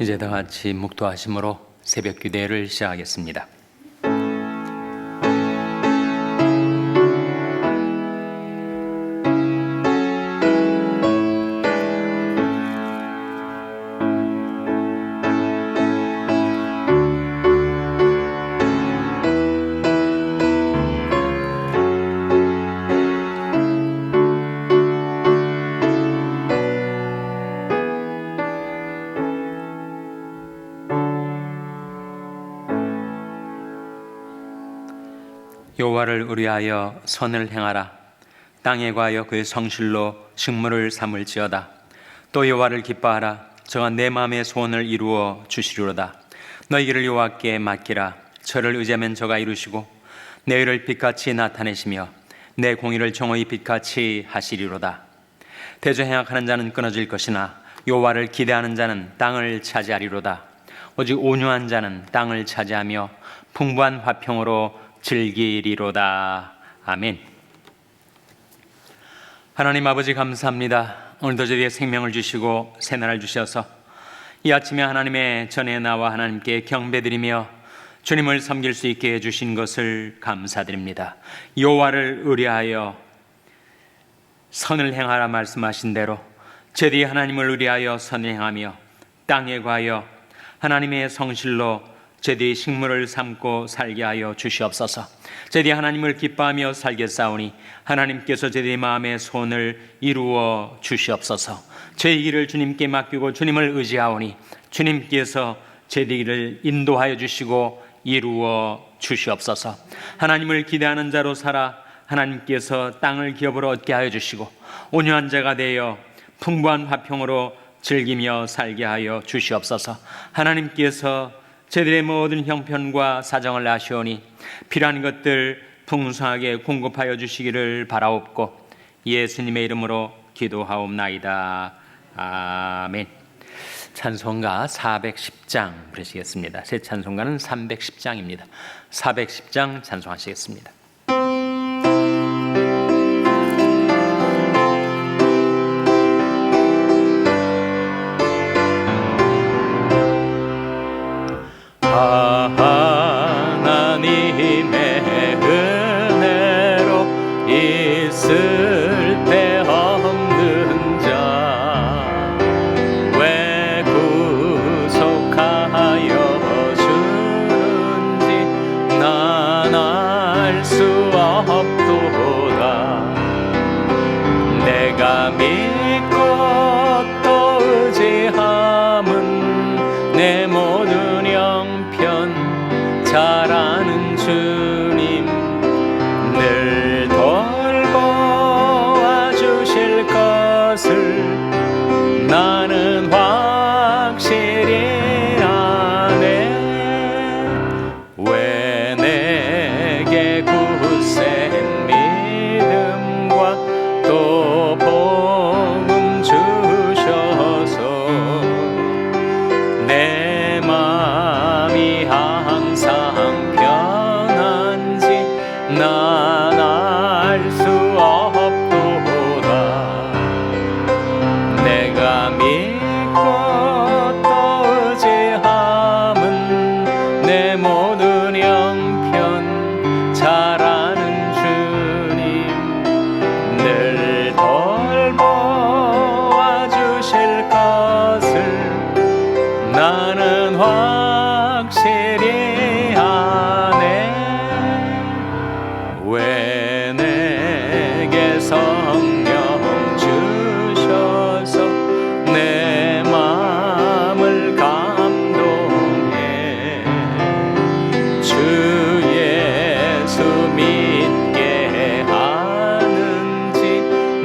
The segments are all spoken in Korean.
이제 다 같이 묵도하심으로 새벽 기도회를 시작하겠습니다. 여호와를 의뢰하여 선을 행하라. 땅에 관하여 그의 성실로 식물을 삼을지어다. 또 여호와를 기뻐하라. 저가 내 마음의 소원을 이루어 주시리로다. 너희 길을 여호와께 맡기라. 저를 의지하면 저가 이루시고 내 의를 빛같이 나타내시며 내 공의를 정오히 빛같이 하시리로다. 대저 행악하는 자는 끊어질 것이나 여호와를 기대하는 자는 땅을 차지하리로다. 오직 온유한 자는 땅을 차지하며 풍부한 화평으로 즐기리로다. 아멘. 하나님 아버지 감사합니다. 오늘도 저희에게 생명을 주시고 새날을 주셔서 이 아침에 하나님의 전에 나와 하나님께 경배드리며 주님을 섬길 수 있게 해주신 것을 감사드립니다. 여호와를 의뢰하여 선을 행하라 말씀하신 대로 저희들이 하나님을 의뢰하여 선을 행하며 땅에 관하여 하나님의 성실로 저희들이 식물을 삼고 살게 하여 주시옵소서. 저희들이 하나님을 기뻐하며 살겠사오니 하나님께서 저희들의 마음의 소원을 이루어 주시옵소서. 저희 길을 주님께 맡기고 주님을 의지하오니 주님께서 저희들을 인도하여 주시고 이루어 주시옵소서. 하나님을 기대하는 자로 살아 하나님께서 땅을 기업으로 얻게 하여 주시고 온유한 자가 되어 풍부한 화평으로 즐기며 살게 하여 주시옵소서. 하나님께서 저희들의 모든 형편과 사정을 아시오니 필요한 것들 풍성하게 공급하여 주시기를 바라옵고 예수님의 이름으로 기도하옵나이다. 아멘. 찬송가 410장 부르시겠습니다. 제 찬송가는 310장입니다. 410장 찬송하시겠습니다. 하나님의 은혜로 있을 데 없는 자 왜 구속하여 주는지 난 알 수 없도다. 내가 믿고 또 의지함은 내 모든 형편 잘 아는 주님 늘 돌보아 주실 것을 나는 확실히 아네. 왜 내게 굳센 믿음과 또 복음 주셔서 내 마음이 항상 편한지 난 알 수 없도다. 내가 믿고 또 의지함은 내 모든 형편 잘 아는 주님 늘 돌보아 주실 것을 나는 확실히 아네. 왜 내게 성령 주셔서 내 마음을 감동해 주 예수 믿게 하는지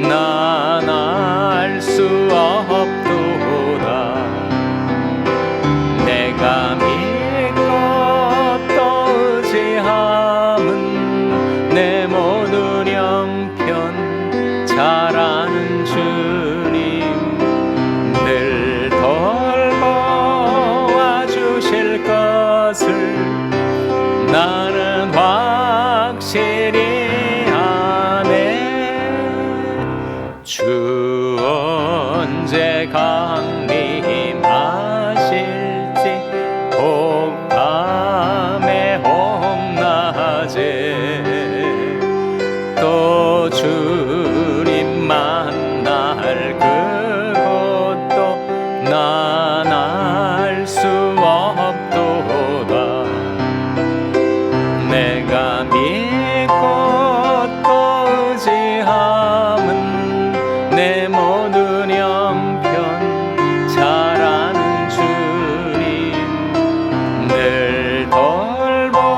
난 알 수 없도다. 내가 믿고 또 의지함은 내 모든 형편 잘 아는 주님 늘 돌보아 주실 것을 나는 확실히 아네. 주 언제 강림하실 내 모든 형편 잘 아는 주님 늘 돌보아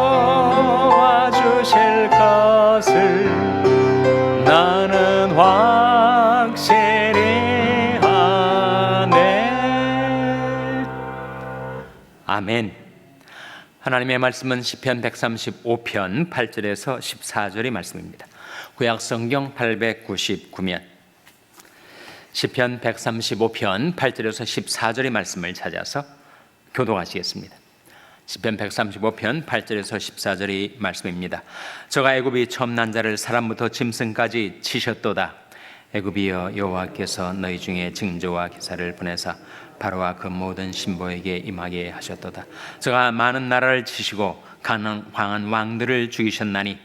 주실 것을 나는 확실히 아네. 아멘. 하나님의 말씀은 시편 135편 8절에서 14절의 말씀입니다. 구약 성경 899면 시편 135편 8절에서 14절의 말씀을 찾아서 교독하시겠습니다. 시편 135편 8절에서 14절의 말씀입니다. 저가 애굽이 처음 난 자를 사람부터 짐승까지 치셨도다. 애굽이여, 여호와께서 너희 중에 징조와 기사를 보내사 바로와 그 모든 신보에게 임하게 하셨도다. 저가 많은 나라를 치시고 강한 왕들을 죽이셨나니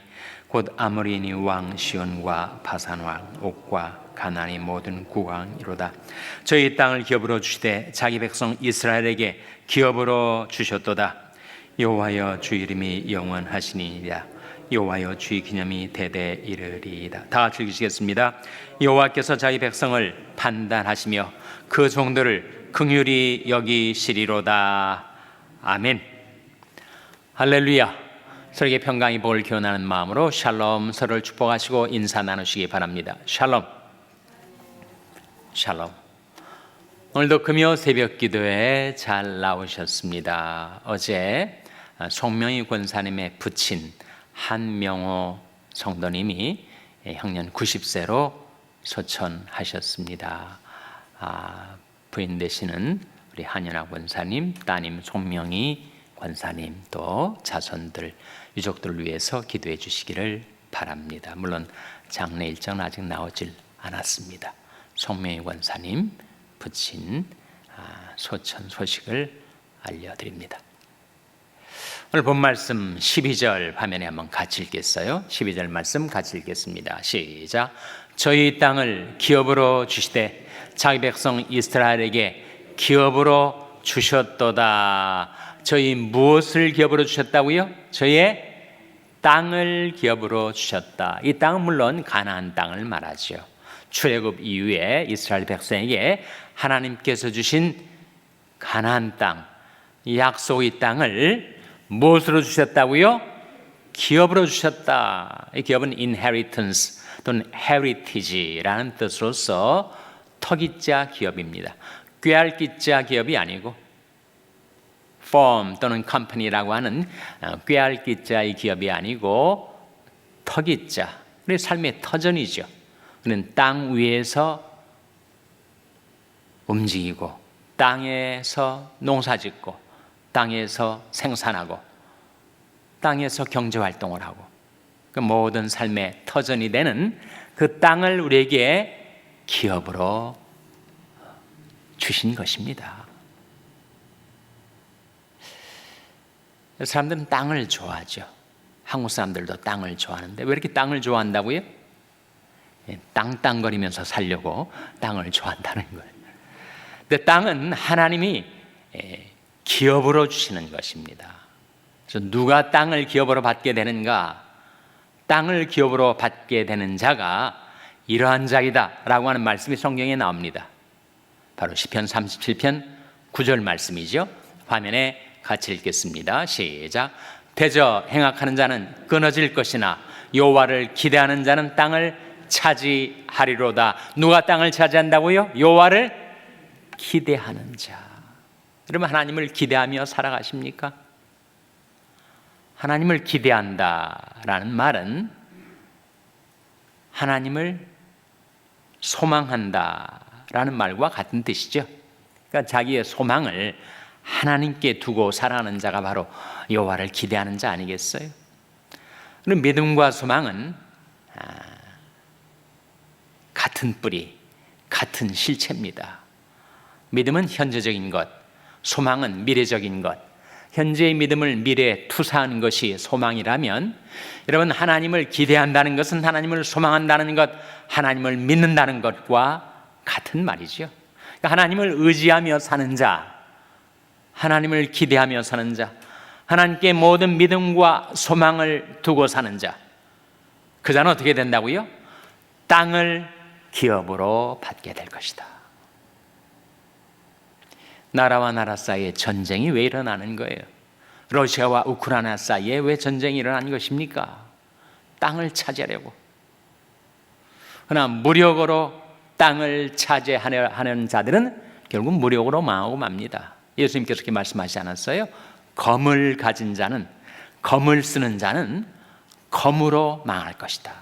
곧 아모리니 왕 시온과 바산 왕 옥과 가나안의 모든 국왕이로다. 저희 땅을 기업으로 주시되 자기 백성 이스라엘에게 기업으로 주셨도다. 여호와여, 주 이름이 영원하시니이다. 여호와여, 주의 기념이 대대 이르리이다. 다 같이 읽으시겠습니다. 여호와께서 자기 백성을 판단하시며 그 종들을 긍휼히 여기시리로다. 아멘. 할렐루야. 서로에게 평강이 복을 기원하는 마음으로 샬롬, 서로를 축복하시고 인사 나누시기 바랍니다. 샬롬. 샬롬. 오늘도 금요 새벽 기도에 잘 나오셨습니다. 어제 송명희 권사님의 부친 한명호 성도님이 형년 90세로 소천하셨습니다. 부인 되시는 우리 한연아 권사님, 따님 송명희 권사님, 또 자손들, 유족들을 위해서 기도해 주시기를 바랍니다. 물론 장례 일정은 아직 나오질 않았습니다. 송명희 권사님 부친 소천 소식을 알려드립니다. 오늘 본 말씀 12절 화면에 한번 같이 읽겠어요. 12절 말씀 같이 읽겠습니다. 시작. 저희 땅을 기업으로 주시되 자기 백성 이스라엘에게 기업으로 주셨도다. 저희 무엇을 기업으로 주셨다고요? 저희의 땅을 기업으로 주셨다. 이 땅은 물론 가나안 땅을 말하죠. 출애굽 이후에 이스라엘 백성에게 하나님께서 주신 가나안 땅, 약속의 땅을 무엇으로 주셨다고요? 기업으로 주셨다. 이 기업은 inheritance 또는 heritage라는 뜻으로서 터기자 기업입니다. 꾀알기자 기업이 아니고 firm 또는 company라고 하는 꾀알기자의 기업이 아니고 터기자, 우리 삶의 터전이죠. 우리는 땅 위에서 움직이고 땅에서 농사짓고 땅에서 생산하고 땅에서 경제활동을 하고 그 모든 삶의 터전이 되는 그 땅을 우리에게 기업으로 주신 것입니다. 사람들은 땅을 좋아하죠. 한국 사람들도 땅을 좋아하는데 왜 이렇게 땅을 좋아한다고요? 땅땅거리면서 살려고 땅을 좋아한다는 거예요. 근데 땅은 하나님이 기업으로 주시는 것입니다. 그래서 누가 땅을 기업으로 받게 되는가? 땅을 기업으로 받게 되는 자가 이러한 자이다라고 하는 말씀이 성경에 나옵니다. 바로 시편 37편 9절 말씀이죠. 화면에 같이 읽겠습니다. 시작. 대저 행악하는 자는 끊어질 것이나 여호와를 기대하는 자는 땅을 차지하리로다. 누가 땅을 차지한다고요? 여호와를 기대하는 자. 여러분, 하나님을 기대하며 살아가십니까? 하나님을 기대한다라는 말은 하나님을 소망한다라는 말과 같은 뜻이죠. 그러니까 자기의 소망을 하나님께 두고 살아가는 자가 바로 여호와를 기대하는 자 아니겠어요? 그럼 믿음과 소망은 같은 뿌리, 같은 실체입니다. 믿음은 현재적인 것, 소망은 미래적인 것. 현재의 믿음을 미래에 투사하는 것이 소망이라면, 여러분, 하나님을 기대한다는 것은 하나님을 소망한다는 것, 하나님을 믿는다는 것과 같은 말이죠. 그러니까 하나님을 의지하며 사는 자, 하나님을 기대하며 사는 자, 하나님께 모든 믿음과 소망을 두고 사는 자, 그 자는 어떻게 된다고요? 땅을 기업으로 받게 될 것이다. 나라와 나라 사이에 전쟁이 왜 일어나는 거예요? 러시아와 우크라이나 사이에 왜 전쟁이 일어난 것입니까? 땅을 차지하려고. 그러나 무력으로 땅을 차지하려 하는 자들은 결국 무력으로 망하고 맙니다. 예수님께서 그렇게 말씀하시지 않았어요? 검을 가진 자는, 검을 쓰는 자는 검으로 망할 것이다.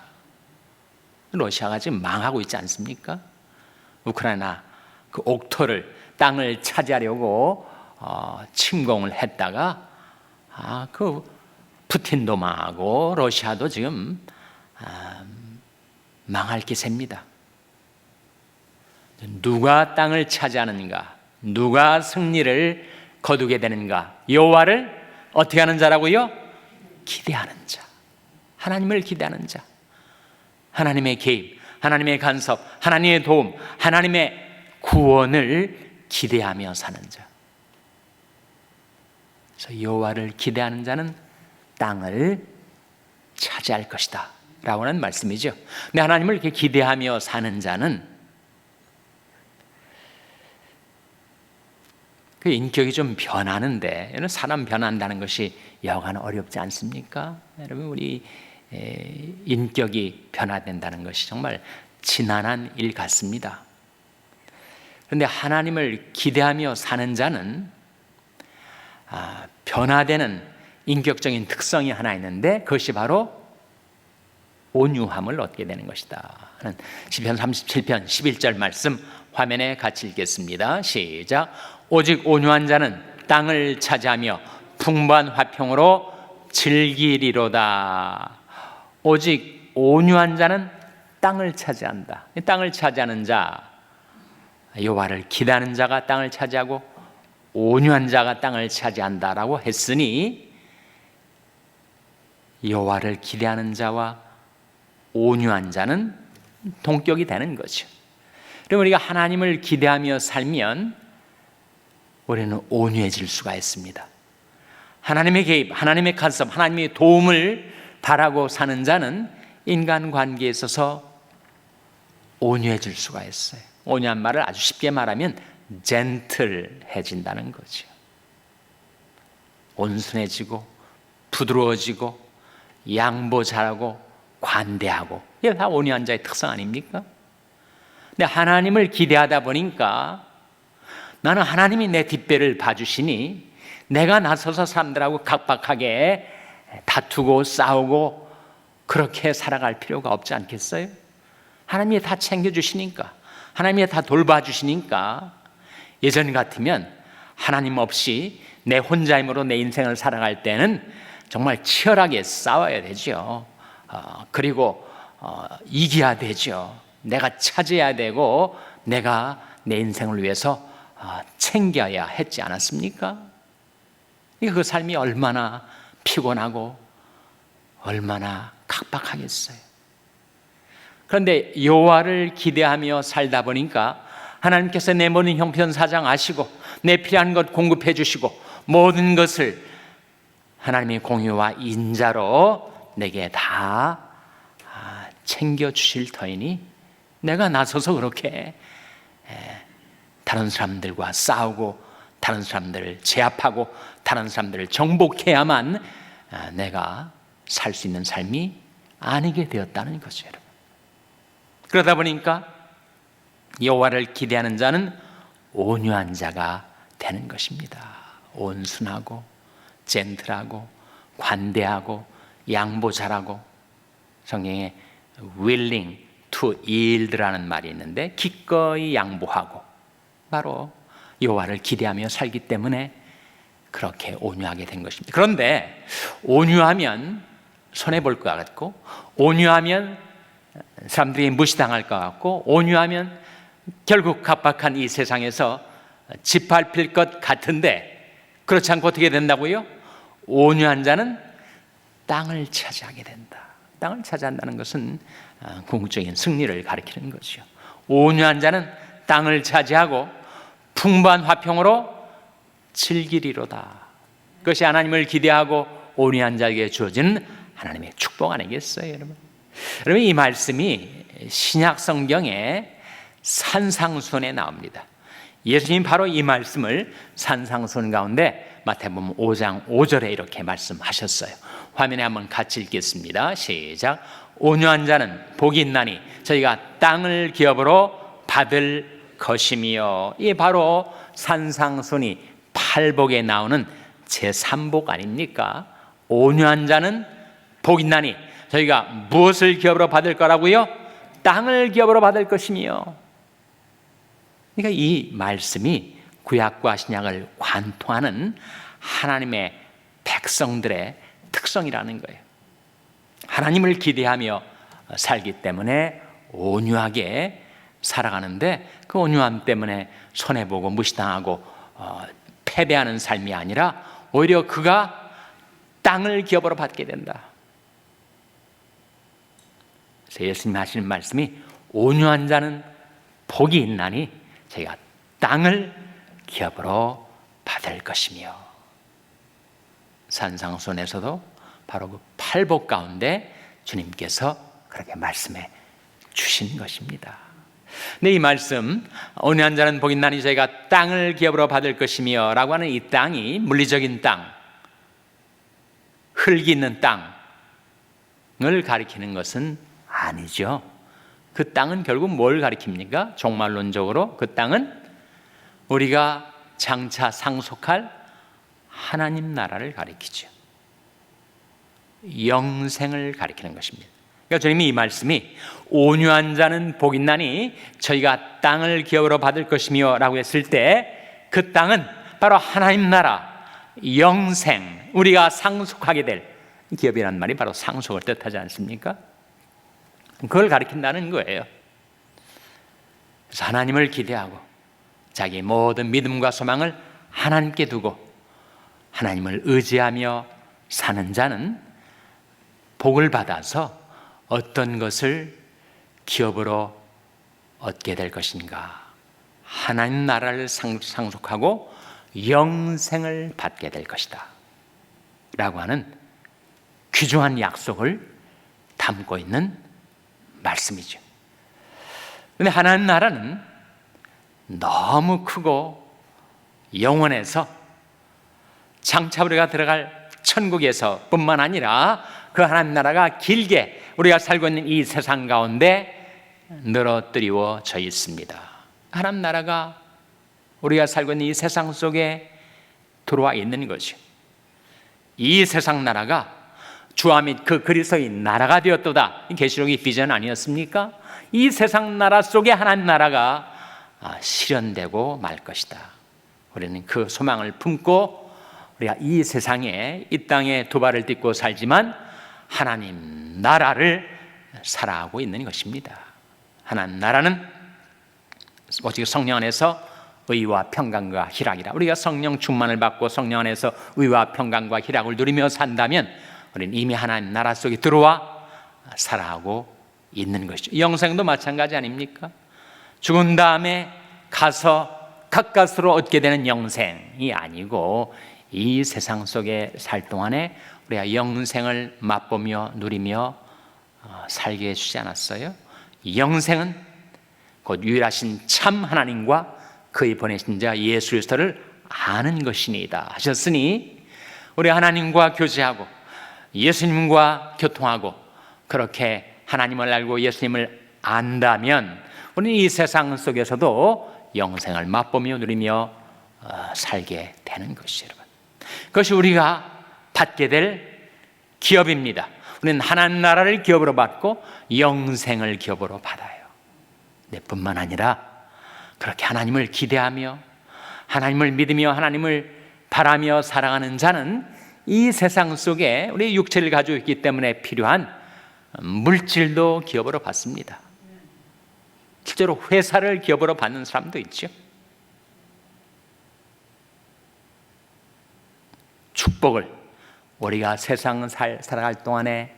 러시아가 지금 망하고 있지 않습니까? 우크라이나 그 옥토를, 땅을 차지하려고 침공을 했다가 그 푸틴도 망하고 러시아도 지금 망할 기세입니다. 누가 땅을 차지하는가, 누가 승리를 거두게 되는가, 여호와를 어떻게 하는 자라고요? 기대하는 자, 하나님을 기대하는 자, 하나님의 개입, 하나님의 간섭, 하나님의 도움, 하나님의 구원을 기대하며 사는 자. 그래서 여호와를 기대하는 자는 땅을 차지할 것이다 라고 하는 말씀이죠. 근데 하나님을 이렇게 기대하며 사는 자는 그 인격이 좀 변하는데, 사람 변한다는 것이 여간 어렵지 않습니까? 여러분, 우리 인격이 변화된다는 것이 정말 지난한 일 같습니다. 그런데 하나님을 기대하며 사는 자는 변화되는 인격적인 특성이 하나 있는데, 그것이 바로 온유함을 얻게 되는 것이다. 시편 37편 11절 말씀 화면에 같이 읽겠습니다. 시작. 오직 온유한 자는 땅을 차지하며 풍부한 화평으로 즐기리로다. 오직 온유한 자는 땅을 차지한다. 땅을 차지하는 자, 여호와를 기대하는 자가 땅을 차지하고 온유한 자가 땅을 차지한다라고 했으니, 여호와를 기대하는 자와 온유한 자는 동격이 되는 거죠. 그럼 우리가 하나님을 기대하며 살면 우리는 온유해질 수가 있습니다. 하나님의 개입, 하나님의 간섭, 하나님의 도움을 바라고 사는 자는 인간관계에 있어서 온유해질 수가 있어요. 온유한 말을 아주 쉽게 말하면 젠틀해진다는 거죠. 온순해지고 부드러워지고 양보 잘하고 관대하고, 이게 다 온유한 자의 특성 아닙니까? 근데 하나님을 기대하다 보니까 나는 하나님이 내 뒷배를 봐주시니 내가 나서서 사람들하고 각박하게 다투고 싸우고 그렇게 살아갈 필요가 없지 않겠어요? 하나님이 다 챙겨주시니까, 하나님이 다 돌봐주시니까, 예전 같으면 하나님 없이 내 혼자 힘으로 내 인생을 살아갈 때는 정말 치열하게 싸워야 되죠. 그리고 이겨야 되죠. 내가 차지해야 되고 내가 내 인생을 위해서 챙겨야 했지 않았습니까? 그 삶이 얼마나 피곤하고 얼마나 각박하겠어요. 그런데 여호와를 기대하며 살다 보니까 하나님께서 내 모든 형편 사정 아시고 내 필요한 것 공급해 주시고 모든 것을 하나님의 공유와 인자로 내게 다 챙겨주실 터이니 내가 나서서 그렇게 다른 사람들과 싸우고 다른 사람들을 제압하고 다른 사람들을 정복해야만 내가 살 수 있는 삶이 아니게 되었다는 거죠, 여러분. 그러다 보니까 여호와를 기대하는 자는 온유한 자가 되는 것입니다. 온순하고 젠틀하고 관대하고 양보 잘하고, 성경에 willing to yield라는 말이 있는데 기꺼이 양보하고, 바로 여호와를 기대하며 살기 때문에 그렇게 온유하게 된 것입니다. 그런데 온유하면 손해볼 것 같고, 온유하면 사람들이 무시당할 것 같고, 온유하면 결국 각박한 이 세상에서 짓밟힐 것 같은데, 그렇지 않고 어떻게 된다고요? 온유한 자는 땅을 차지하게 된다. 땅을 차지한다는 것은 궁극적인 승리를 가리키는 거죠. 온유한 자는 땅을 차지하고 풍부한 화평으로 즐기리로다. 그것이 하나님을 기대하고 온유한 자에게 주어지는 하나님의 축복 아니겠어요, 여러분? 여러분, 이 말씀이 신약 성경의 산상수훈에 나옵니다. 예수님 바로 이 말씀을 산상수훈 가운데 마태복음 5장 5절에 이렇게 말씀하셨어요. 화면에 한번 같이 읽겠습니다. 시작. 온유한 자는 복이 있나니 저희가 땅을 기업으로 받을 것이며. 이게 바로 산상수훈이 팔복에 나오는 제3복 아닙니까? 온유한 자는 복이 있나니 저희가 무엇을 기업으로 받을 거라고요? 땅을 기업으로 받을 것이며. 그러니까 이 말씀이 구약과 신약을 관통하는 하나님의 백성들의 특성이라는 거예요. 하나님을 기대하며 살기 때문에 온유하게 살아가는데, 그 온유함 때문에 손해보고 무시당하고 패배하는 삶이 아니라 오히려 그가 땅을 기업으로 받게 된다. 그래서 예수님 하시는 말씀이 온유한 자는 복이 있나니 저희가 땅을 기업으로 받을 것이며. 산상수훈에서도 바로 그 팔복 가운데 주님께서 그렇게 말씀해 주신 것입니다. 근데 이 말씀, 온유한 자는 복이 있나니 저희가 땅을 기업으로 받을 것이며 라고 하는 이 땅이 물리적인 땅, 흙이 있는 땅을 가리키는 것은 아니죠. 그 땅은 결국 뭘 가리킵니까? 종말론적으로 그 땅은 우리가 장차 상속할 하나님 나라를 가리키죠. 영생을 가리키는 것입니다. 그러니까 주님이 이 말씀이 온유한 자는 복이 있나니 저희가 땅을 기업으로 받을 것이며 라고 했을 때 그 땅은 바로 하나님 나라, 영생, 우리가 상속하게 될, 기업이라는 말이 바로 상속을 뜻하지 않습니까? 그걸 가리킨다는 거예요. 그래서 하나님을 기대하고 자기 모든 믿음과 소망을 하나님께 두고 하나님을 의지하며 사는 자는 복을 받아서 어떤 것을 기업으로 얻게 될 것인가? 하나님 나라를 상속하고 영생을 받게 될 것이다 라고 하는 귀중한 약속을 담고 있는 말씀이죠. 그런데 하나님 나라는 너무 크고 영원해서 장차 우리가 들어갈 천국에서 뿐만 아니라 그 하나님 나라가 길게 우리가 살고 있는 이 세상 가운데 늘어뜨리워져 있습니다. 하나님 나라가 우리가 살고 있는 이 세상 속에 들어와 있는 것이요, 이 세상 나라가 주와 및 그 그리스도의 나라가 되었도다. 계시록의 비전 아니었습니까? 이 세상 나라 속에 하나님 나라가 실현되고 말 것이다. 우리는 그 소망을 품고 우리가 이 세상에, 이 땅에 두 발을 딛고 살지만 하나님 나라를 살아가고 있는 것입니다. 하나님 나라는 오직 성령 안에서 의와 평강과 희락이라. 우리가 성령 충만을 받고 성령 안에서 의와 평강과 희락을 누리며 산다면 우리는 이미 하나님 나라 속에 들어와 살아가고 있는 것이죠. 영생도 마찬가지 아닙니까? 죽은 다음에 가서 가까스로 얻게 되는 영생이 아니고 이 세상 속에 살 동안에 우리가 영생을 맛보며 누리며 살게 해주지 않았어요? 영생은 곧 유일하신 참 하나님과 그의 보내신 자 예수 그리스도를 아는 것이니이다 하셨으니, 우리 하나님과 교제하고 예수님과 교통하고 그렇게 하나님을 알고 예수님을 안다면 우리는 이 세상 속에서도 영생을 맛보며 누리며 살게 되는 것이죠. 여러분, 그것이 우리가 받게 될 기업입니다. 우리는 하나님 나라를 기업으로 받고 영생을 기업으로 받아요. 네, 뿐만 아니라 그렇게 하나님을 기대하며 하나님을 믿으며 하나님을 바라며 살아가는 자는 이 세상 속에 우리 육체를 가지고 있기 때문에 필요한 물질도 기업으로 받습니다. 실제로 회사를 기업으로 받는 사람도 있죠. 축복을 우리가 세상 살아갈 동안에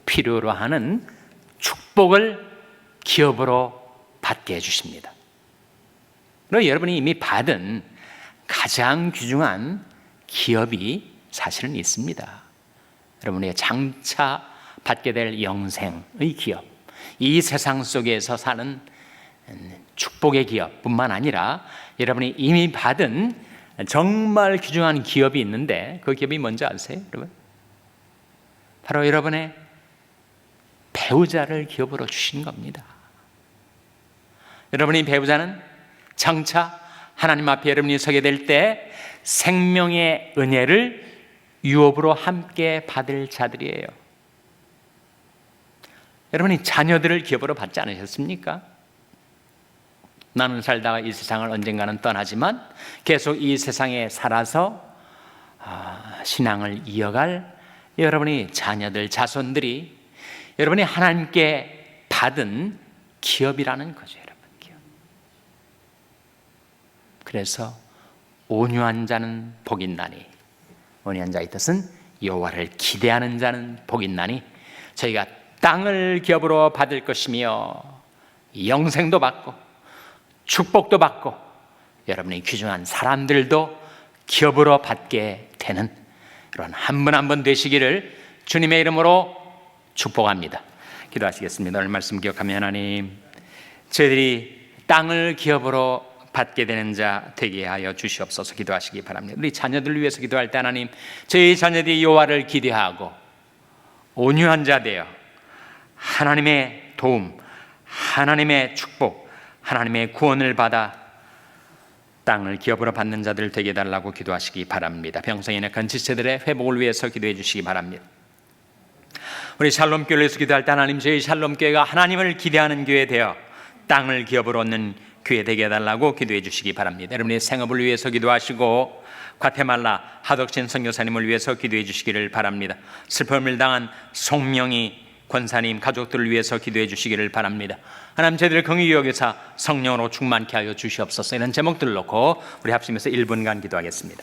필요로 하는 축복을 기업으로 받게 해주십니다. 그리고 여러분이 이미 받은 가장 귀중한 기업이 사실은 있습니다. 여러분의 장차 받게 될 영생의 기업. 이 세상 속에서 사는 축복의 기업뿐만 아니라 여러분이 이미 받은 정말 귀중한 기업이 있는데 그 기업이 뭔지 아세요, 여러분? 바로 여러분의 배우자를 기업으로 주신 겁니다. 여러분이 배우자는 장차 하나님 앞에 여러분이 서게 될 때 생명의 은혜를 유업으로 함께 받을 자들이에요. 여러분이 자녀들을 기업으로 받지 않으셨습니까? 나는 살다가 이 세상을 언젠가는 떠나지만 계속 이 세상에 살아서 신앙을 이어갈 여러분이 자녀들, 자손들이 여러분이 하나님께 받은 기업이라는 거죠, 여러분. 기업. 그래서 온유한 자는 복이 있나니, 온유한 자의 뜻은 여호와를 기대하는 자는 복이 있나니, 저희가 땅을 기업으로 받을 것이며 영생도 받고 축복도 받고 여러분의 귀중한 사람들도 기업으로 받게 되는 그런 한 분 한 분 되시기를 주님의 이름으로 축복합니다. 기도하시겠습니다. 오늘 말씀 기억하며 하나님, 저희들이 땅을 기업으로 받게 되는 자 되게 하여 주시옵소서. 기도하시기 바랍니다. 우리 자녀들을 위해서 기도할 때 하나님, 저희 자녀들이 여호와를 기대하고 온유한 자 되어 하나님의 도움, 하나님의 축복, 하나님의 구원을 받아 땅을 기업으로 받는 자들 되게 해달라고 기도하시기 바랍니다. 병성에 약한 지체들의 회복을 위해서 기도해 주시기 바랍니다. 우리 샬롬교회를 위해서 기도할 때 하나님, 저희 샬롬교회가 하나님을 기대하는 교회 되어 땅을 기업으로 얻는 교회 되게 해달라고 기도해 주시기 바랍니다. 여러분의 생업을 위해서 기도하시고 과테말라 하덕신 선교사님을 위해서 기도해 주시기를 바랍니다. 슬픔을 당한 송명희 권사님 가족들을 위해서 기도해 주시기를 바랍니다. 하나님, 저희들을 긍휼히 여기사 성령으로 충만케 하여 주시옵소서. 이런 제목들을 놓고 우리 합심해서 1분간 기도하겠습니다.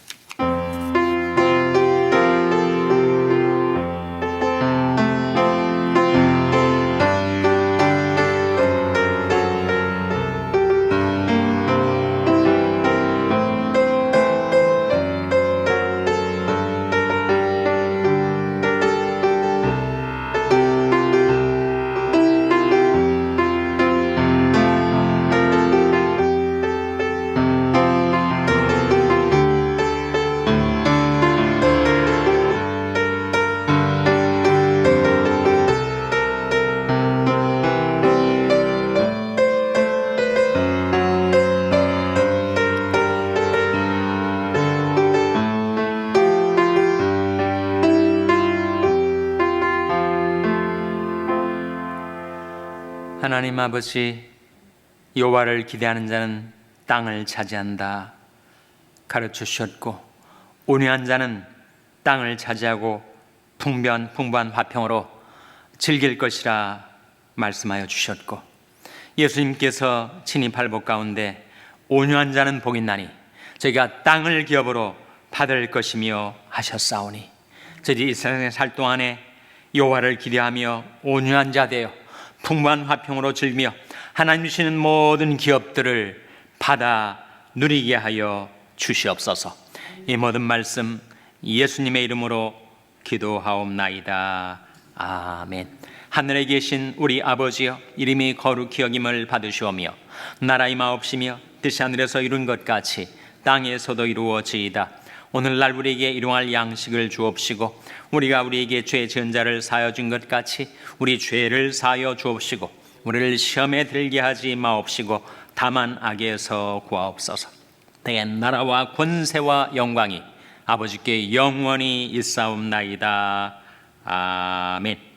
하나님 아버지, 여호와를 기대하는 자는 땅을 차지한다 가르쳐 주셨고, 온유한 자는 땅을 차지하고 풍부한 화평으로 즐길 것이라 말씀하여 주셨고, 예수님께서 친히 발복 가운데 온유한 자는 복이 있나니 저희가 땅을 기업으로 받을 것이며 하셨사오니, 저희 이 세상에 살 동안에 여호와를 기대하며 온유한 자 되어 풍부한 화평으로 즐기며 하나님 주시는 모든 기업들을 받아 누리게 하여 주시옵소서. 이 모든 말씀 예수님의 이름으로 기도하옵나이다. 아멘. 하늘에 계신 우리 아버지여, 이름이 거룩히 여김을 받으시오며 나라의 마옵시며 뜻이 하늘에서 이룬 것 같이 땅에서도 이루어지이다. 오늘날 우리에게 일용할 양식을 주옵시고 우리가 우리에게 죄 지은 자를 사하여 준 것 같이 우리 죄를 사하여 주옵시고 우리를 시험에 들게 하지 마옵시고 다만 악에서 구하옵소서. 내게 나라와 권세와 영광이 아버지께 영원히 있사옵나이다. 아멘.